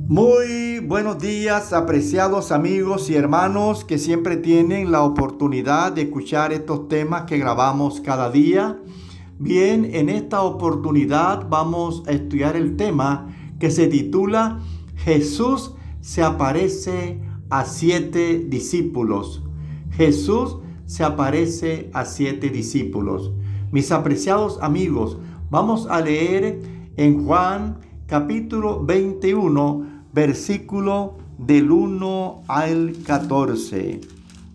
Muy buenos días, apreciados amigos y hermanos que siempre tienen la oportunidad de escuchar estos temas que grabamos cada día. Bien, en esta oportunidad vamos a estudiar el tema que se titula Jesús se aparece a 7 discípulos. Jesús se aparece a 7 discípulos. Mis apreciados amigos, vamos a leer en Juan capítulo 21, versículo del 1 al 14.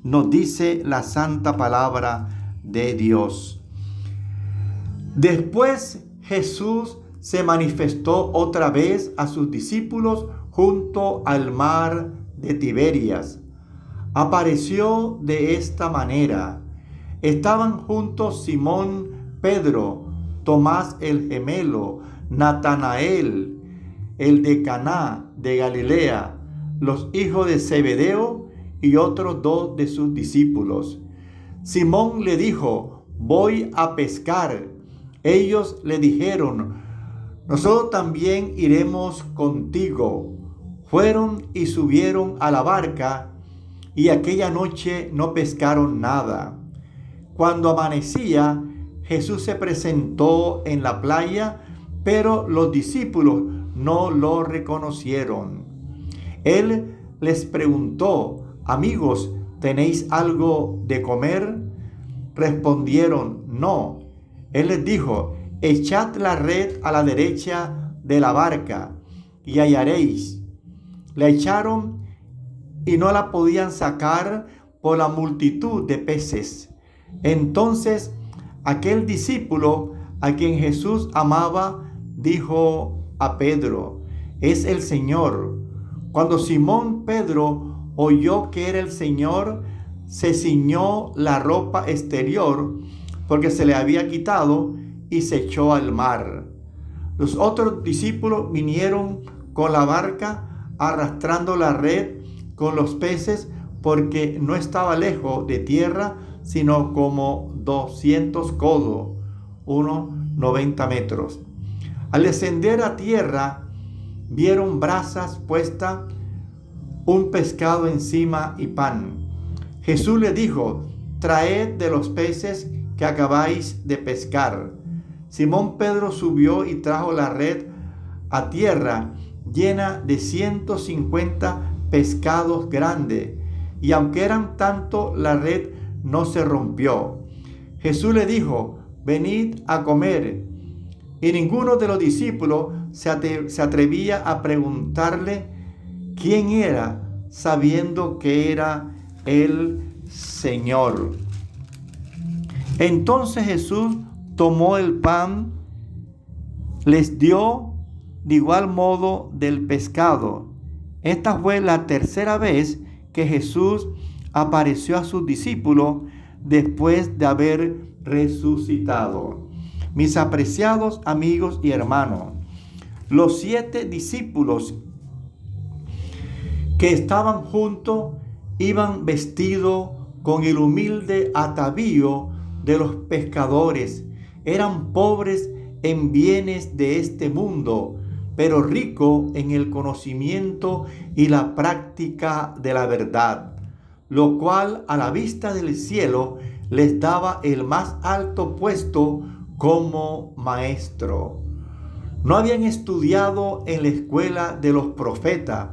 Nos dice la santa palabra de Dios. Después Jesús se manifestó otra vez a sus discípulos junto al mar de Tiberias. Apareció de esta manera. Estaban juntos Simón Pedro, Tomás el gemelo, Natanael, el de Caná de Galilea, los hijos de Zebedeo y otros 2 de sus discípulos. Simón le dijo: voy a pescar. Ellos le dijeron: nosotros también iremos contigo. Fueron y subieron a la barca, y aquella noche no pescaron nada. Cuando amanecía, Jesús se presentó en la playa, pero los discípulos no lo reconocieron. Él les preguntó: amigos, ¿tenéis algo de comer? Respondieron: no. Él les dijo: echad la red a la derecha de la barca y hallaréis. La echaron y no la podían sacar por la multitud de peces. Entonces aquel discípulo a quien Jesús amaba dijo a Pedro: es el Señor. Cuando Simón Pedro oyó que era el Señor, se ciñó la ropa exterior porque se le había quitado y se echó al mar. Los otros discípulos vinieron con la barca arrastrando la red con los peces, porque no estaba lejos de tierra, sino como 200 codos, unos 90 metros. Al descender a tierra, vieron brasas puestas, un pescado encima y pan. Jesús le dijo: traed de los peces que acabáis de pescar. Simón Pedro subió y trajo la red a tierra llena de 150 pescados grandes, y aunque eran tanto, la red no se rompió. Jesús le dijo: venid a comer. Y ninguno de los discípulos se atrevía a preguntarle quién era, sabiendo que era el Señor. Entonces Jesús tomó el pan, les dio de igual modo del pescado. Esta fue la tercera vez que Jesús apareció a sus discípulos después de haber resucitado. Mis apreciados amigos y hermanos, los 7 discípulos que estaban juntos iban vestidos con el humilde atavío de los pescadores. Eran pobres en bienes de este mundo, pero ricos en el conocimiento y la práctica de la verdad, lo cual a la vista del cielo les daba el más alto puesto como maestro. No habían estudiado en la escuela de los profetas,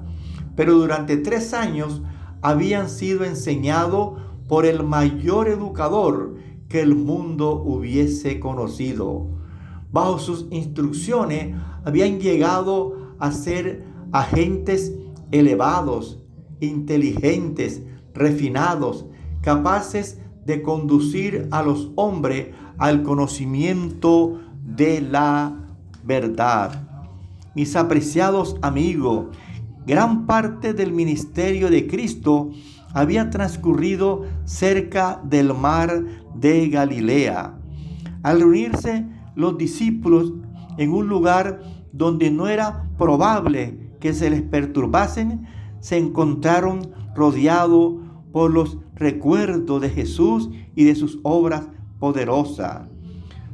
pero durante 3 años habían sido enseñados por el mayor educador que el mundo hubiese conocido. Bajo sus instrucciones habían llegado a ser agentes elevados, inteligentes, refinados, capaces de conducir a los hombres al conocimiento de la verdad. Mis apreciados amigos, gran parte del ministerio de Cristo había transcurrido cerca del mar de Galilea. Al reunirse los discípulos en un lugar donde no era probable que se les perturbasen, se encontraron rodeados por los recuerdos de Jesús y de sus obras poderosas.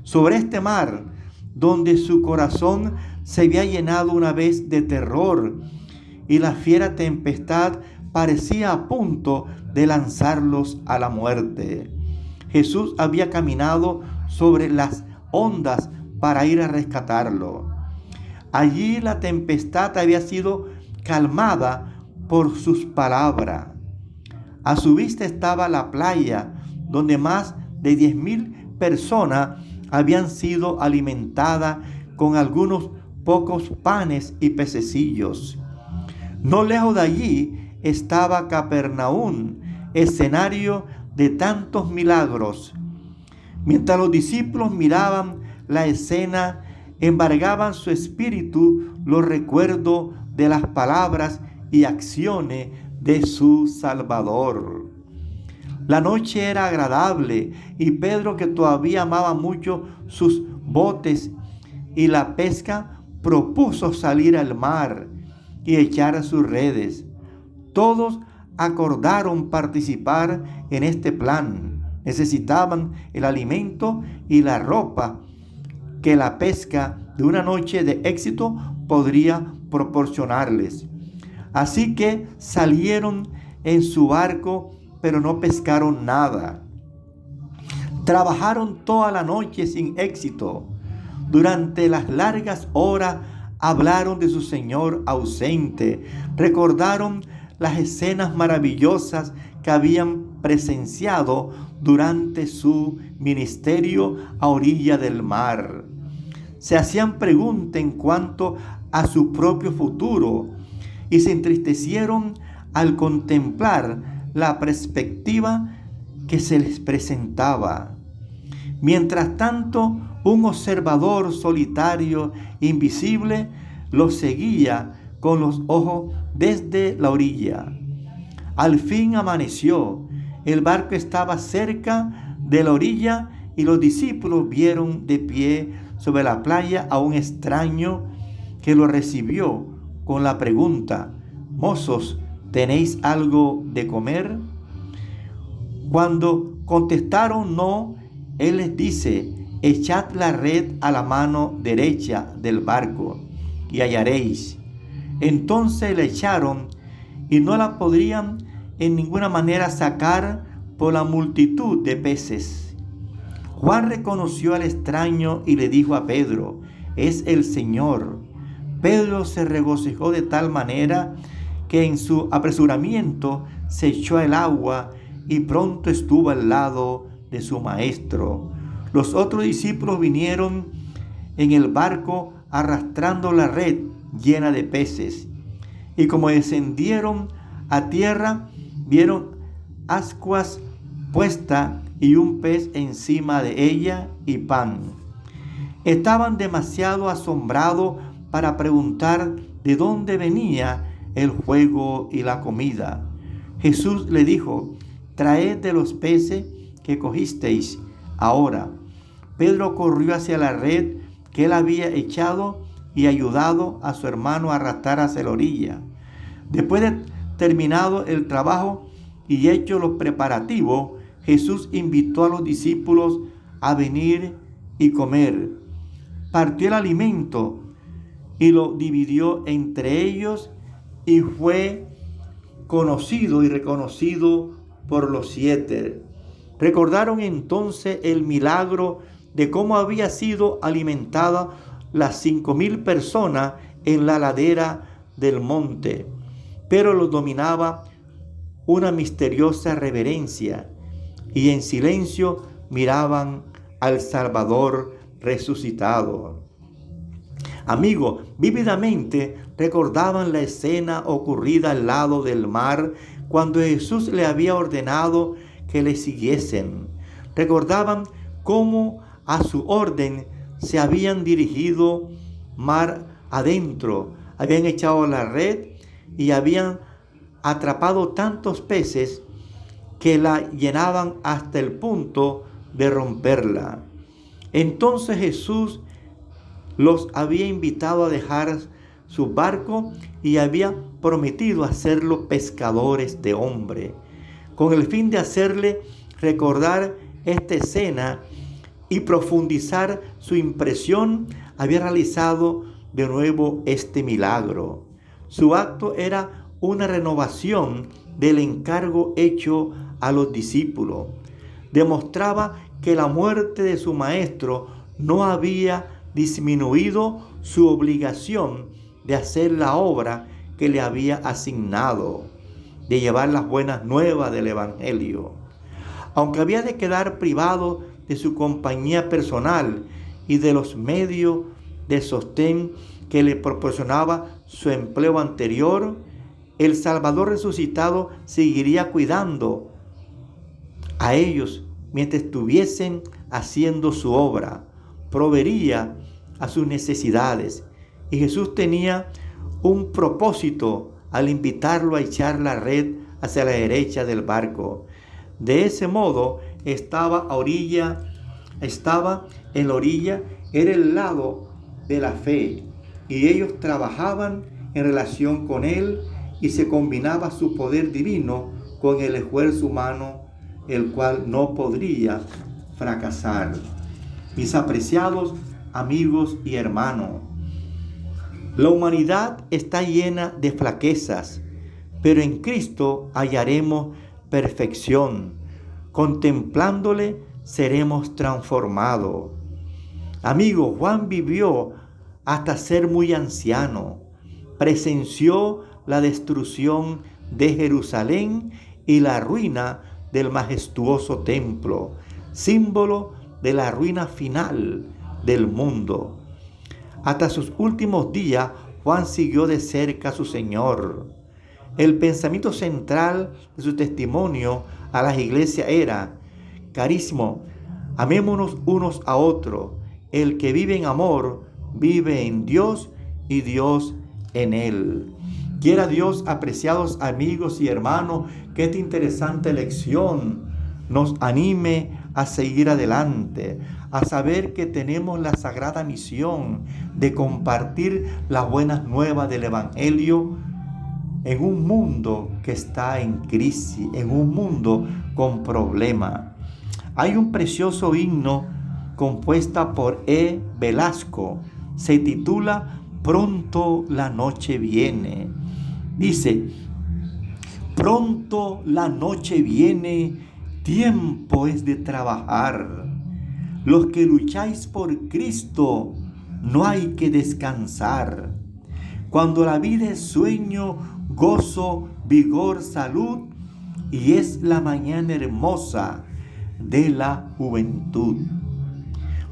Sobre este mar, donde su corazón se había llenado una vez de terror y la fiera tempestad parecía a punto de lanzarlos a la muerte. Jesús había caminado sobre las ondas para ir a rescatarlo. Allí la tempestad había sido calmada por sus palabras. A su vista estaba la playa, donde más de 10,000 personas habían sido alimentadas con algunos pocos panes y pececillos. No lejos de allí estaba Capernaum, escenario de tantos milagros. Mientras los discípulos miraban la escena, embargaban su espíritu los recuerdos de las palabras y acciones de su Salvador. La noche era agradable y Pedro, que todavía amaba mucho sus botes y la pesca, propuso salir al mar y echar sus redes. Todos acordaron participar en este plan. Necesitaban el alimento y la ropa que la pesca de una noche de éxito podría proporcionarles. Así que salieron en su barco, pero no pescaron nada. Trabajaron toda la noche sin éxito. Durante las largas horas hablaron de su Señor ausente, recordaron las escenas maravillosas que habían presenciado durante su ministerio a orilla del mar. Se hacían preguntas en cuanto a su propio futuro y se entristecieron al contemplar la perspectiva que se les presentaba. Mientras tanto, un observador solitario, invisible, los seguía con los ojos desde la orilla. Al fin amaneció. El barco estaba cerca de la orilla y los discípulos vieron de pie sobre la playa a un extraño que lo recibió con la pregunta: «Mozos, ¿tenéis algo de comer?». Cuando contestaron no, él les dice: «Echad la red a la mano derecha del barco y hallaréis». Entonces la echaron y no la podrían en ninguna manera sacar por la multitud de peces. Juan reconoció al extraño y le dijo a Pedro: «Es el Señor». Pedro se regocijó de tal manera que en su apresuramiento se echó al agua y pronto estuvo al lado de su maestro. Los otros discípulos vinieron en el barco arrastrando la red llena de peces, y como descendieron a tierra, vieron ascuas puesta y un pez encima de ella y pan. Estaban demasiado asombrados para preguntar de dónde venía el fuego y la comida. Jesús le dijo: «Traed de los peces que cogisteis ahora». Pedro corrió hacia la red que él había echado y ayudado a su hermano a arrastrar hacia la orilla. Después de terminado el trabajo y hecho los preparativos, Jesús invitó a los discípulos a venir y comer. Partió el alimento y lo dividió entre ellos, y fue conocido y reconocido por los 7. Recordaron entonces el milagro de cómo había sido alimentada las 5,000 personas en la ladera del monte, pero los dominaba una misteriosa reverencia y en silencio miraban al Salvador resucitado. Amigos, vívidamente recordaban la escena ocurrida al lado del mar cuando Jesús le había ordenado que le siguiesen. Recordaban cómo a su orden se habían dirigido mar adentro, habían echado la red y habían atrapado tantos peces que la llenaban hasta el punto de romperla. Entonces Jesús los había invitado a dejar su barco y había prometido hacerlos pescadores de hombres, con el fin de hacerle recordar esta escena y profundizar su impresión. Había realizado de nuevo este milagro. Su acto era una renovación del encargo hecho a los discípulos. Demostraba que la muerte de su maestro no había disminuido su obligación de hacer la obra que le había asignado, de llevar las buenas nuevas del Evangelio. Aunque había de quedar privado de su compañía personal y de los medios de sostén que le proporcionaba su empleo anterior, el Salvador resucitado seguiría cuidando a ellos mientras estuviesen haciendo su obra, proveería a sus necesidades. Y Jesús tenía un propósito al invitarlo a echar la red hacia la derecha del barco. De ese modo estaba en la orilla, era el lado de la fe, y ellos trabajaban en relación con él, y se combinaba su poder divino con el esfuerzo humano, el cual no podría fracasar. Mis apreciados amigos y hermanos, la humanidad está llena de flaquezas, pero en Cristo hallaremos perfección. Contemplándole seremos transformados. Amigo, Juan vivió hasta ser muy anciano. Presenció la destrucción de Jerusalén y la ruina del majestuoso templo, símbolo de la ruina final del mundo. Hasta sus últimos días, Juan siguió de cerca a su Señor. El pensamiento central de su testimonio a las iglesias era: carísimo, amémonos unos a otros. El que vive en amor, vive en Dios y Dios en él. Quiera Dios, apreciados amigos y hermanos, que esta interesante lección nos anime a seguir adelante, a saber que tenemos la sagrada misión de compartir las buenas nuevas del Evangelio en un mundo que está en crisis, en un mundo con problemas. Hay un precioso himno compuesta por E. Velasco. Se titula Pronto la noche viene. Dice: pronto la noche viene, tiempo es de trabajar. Los que lucháis por Cristo, no hay que descansar. Cuando la vida es sueño, gozo, vigor, salud, y es la mañana hermosa de la juventud.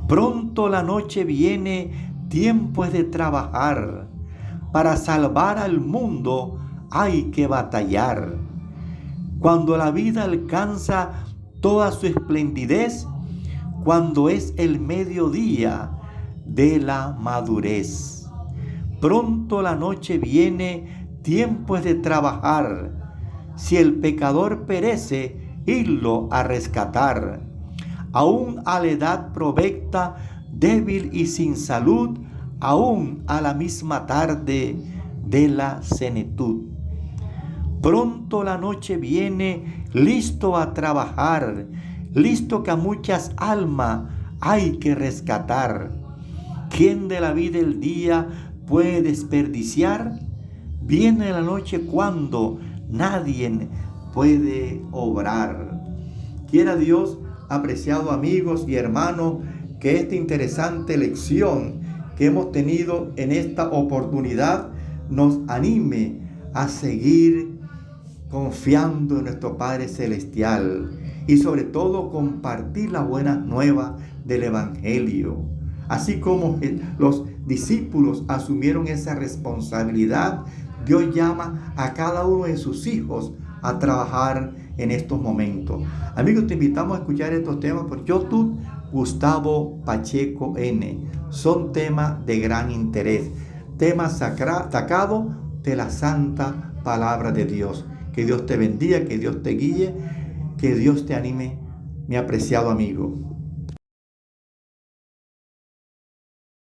Pronto la noche viene, tiempo es de trabajar. Para salvar al mundo hay que batallar. Cuando la vida alcanza toda su esplendidez, cuando es el mediodía de la madurez. Pronto la noche viene, tiempo es de trabajar. Si el pecador perece, irlo a rescatar. Aún a la edad provecta, débil y sin salud, aún a la misma tarde de la senectud. Pronto la noche viene, listo a trabajar, listo que a muchas almas hay que rescatar. ¿Quién de la vida el día puede desperdiciar? Viene la noche cuando nadie puede obrar. Quiera Dios, apreciados amigos y hermanos, que esta interesante lección que hemos tenido en esta oportunidad nos anime a seguir confiando en nuestro Padre Celestial y sobre todo compartir las buenas nuevas del Evangelio. Así como los discípulos asumieron esa responsabilidad, Dios llama a cada uno de sus hijos a trabajar en estos momentos. Amigos, te invitamos a escuchar estos temas por YouTube, Gustavo Pacheco N. Son temas de gran interés, temas sacados de la santa palabra de Dios. Que Dios te bendiga, que Dios te guíe, que Dios te anime, mi apreciado amigo.